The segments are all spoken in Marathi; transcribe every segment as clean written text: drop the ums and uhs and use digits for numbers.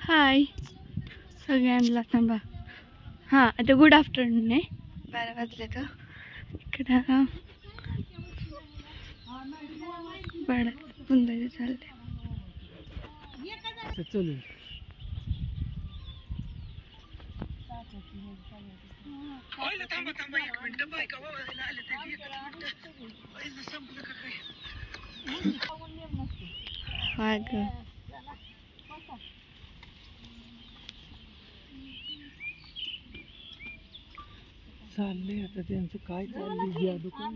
हाय सगळ्यांना थांबा. हां आता गुड आफ्टरनून आहे. 12 वाजले तर इकडं बरं पुंदाचे चालले. चल थांबा थांबा 1 मिनिट बायका वावायला आले तरी 1 मिनिट पहिलं संपलं का काय. हा ग चाललंय आता त्यांचं काय चाललंय या दुकान.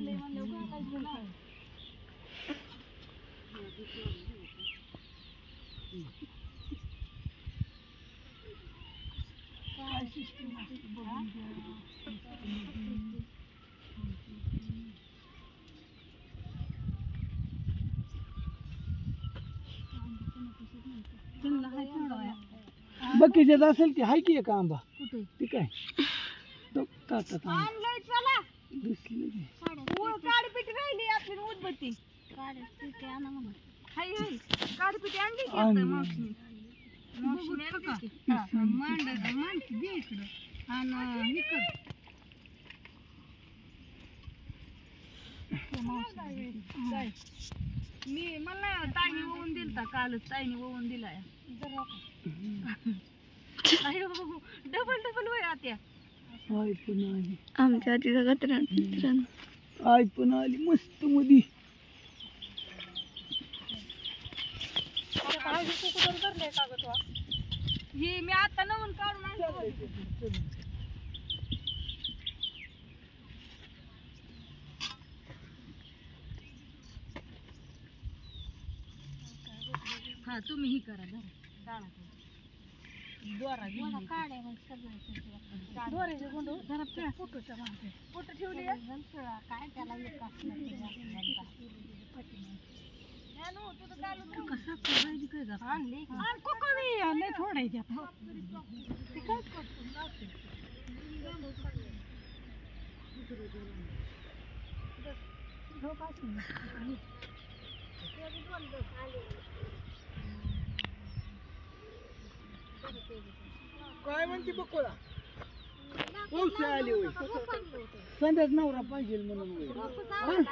बकीच्यात असेल की हाय की एक आंबा कुठे ती काय तो ताटात आणलंय. चला दिसली की काडीपिटी राहिली आपली उदबत्ती काडीपिटी आणा म्हणा. हाय हाय काडीपिटी आणली की आता मावशीने मांड दे इकडं आणि हे कर. मी मला ताईने वळून दिलता कालच. ताईने वळून दिलाय डबल डबल वय आत्या. आई पण आली आमच्या आजीचा कचरा. आई पण आली मस्त मधी. ही मी आता नवीन काढून आणली. हा तुम्ही ही करा जरा दोरा दोऱ्याचे गुंड जरा फोटोच्या मागे फोटो ठेवली काय त्याला आणली नाही थोडायच्या काय काय म्हणते बकोळा पाऊस आली होय. संध्याच नवरा पाहिजे म्हणून होय.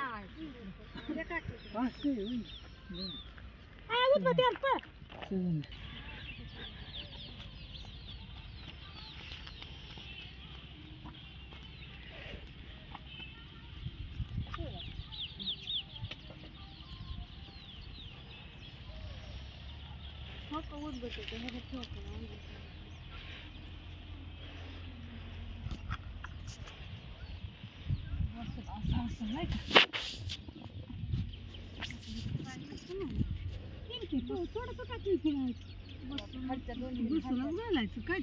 घालायचं काय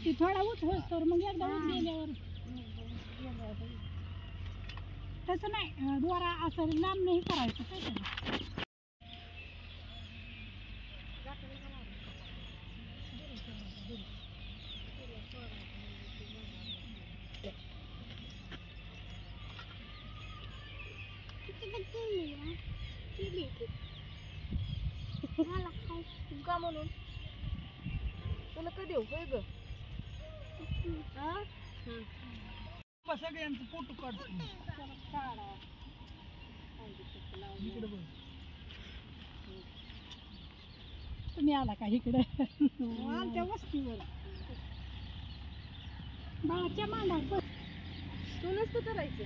ते थोडा उठवस तर मग एकदा गेल्यावर तसं नाही. दोरा असं लांब नाही करायचं काय त्याला. का म्हणून तुला कधी होय ग सगळ्यांचं फोटो काढतो. तुम्ही आला का इकडे आमच्या वस्तीवर बाळाच्या मांडा तू नसतं करायचं.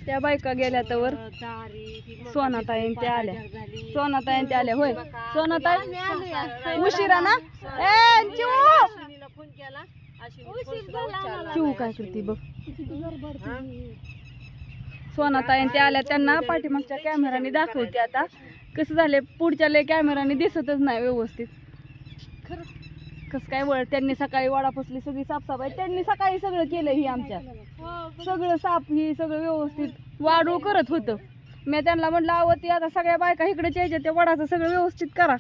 त्या बायका गेल्या तर सोनाताईन त्या आल्या. सोनाताईन त्या आल्या होय. सोनाताई उशिरा ना चिऊ काय करते बघ. सोनाताईन त्या आल्या. त्यांना पाठीमागच्या कॅमेराने दाखवते आता कसं झाले. पुढच्या लय कॅमेराने दिसतच नाही व्यवस्थित. कसं काय वळ. त्यांनी सकाळी वाडापसली सगळी साफसफाई त्यांनी सकाळी सगळं केलं. ही आमच्या सगळं साफ ही सगळं व्यवस्थित वाढू करत होतं. मी त्यांना म्हटलं अहो ती आता सगळ्या बायका इकडे यायच्या त्या वडाचं सगळं व्यवस्थित करा.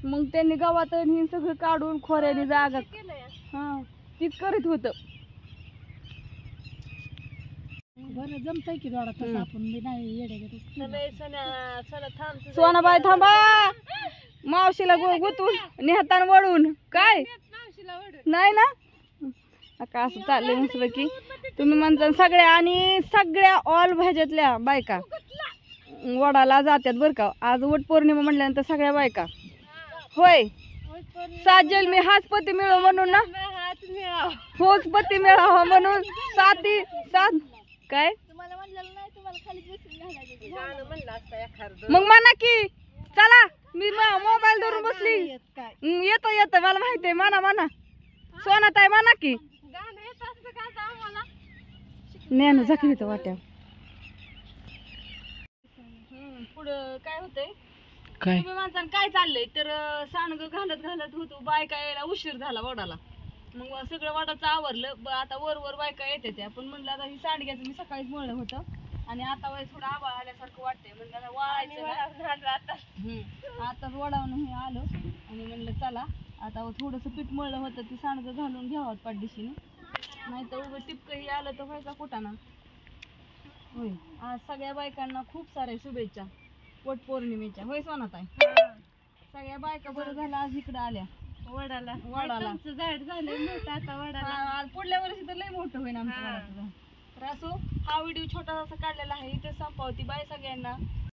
मग त्यांनी गावात ही सगळं काढून खोऱ्याने जागा हा तीच करीत होतं. बरं जमतंय की दोडा तसं आपण बी नाही येडे सोनाबाई थांबा मावशीला गुतून नेहतान वळून काय नाही ना का असं चाललंय मस्त की तुम्ही म्हणता सगळ्या आणि सगळ्या ऑल भाज्यातल्या बायका वडाला जात्यात बरं का. आज वट पौर्णिमा म्हणल्यानंतर सगळ्या बायका होय साजल मी हाच पती मिळव म्हणून ना होच पती मिळावा म्हणून सात काय मग म्हणा की चला मी मोबाईल धरून बसली येतं मला माहितीये म्हणा सोना ताई म्हणा की ज्ञान झाकली तर वाट्या पुढं काय होतंय काय तुम्ही म्हणता काय चाललंय तर सांडग घालत होतो बायका यायला उशीर झाला वडाला मग सगळं वडाचं आवरलं आता वर बायका येते त्या पण म्हणलं आता ही सांडग्याचं मी सकाळीच मळलं होतं आणि आता वय थोडं आबाळ आल्यासारखं वाटतंय म्हणलं आता वाळायचं आताच वडावून हे आलो आणि म्हणलं चला आता थोडंसं पीठ मळलं होतं ते सांडगं घालून घ्यावं पाठदिशीने नाही तर उभं टिपकंही आलं तर व्हायचा कुठाना होय. आज सगळ्या बायकांना खूप साऱ्या शुभेच्छा वट पौर्णिमेच्या होय सोनाताई सगळ्या बायका बरं झालं आज इकडे आल्या वडाला झाड झालं मोठं आता वडाला पुढल्या वर्षी तर लय मोठं होईल आमचं वडाचं झाड. तर असो हा व्हिडिओ छोटासा काढलेला आहे इथे संपवती बाय सगळ्यांना.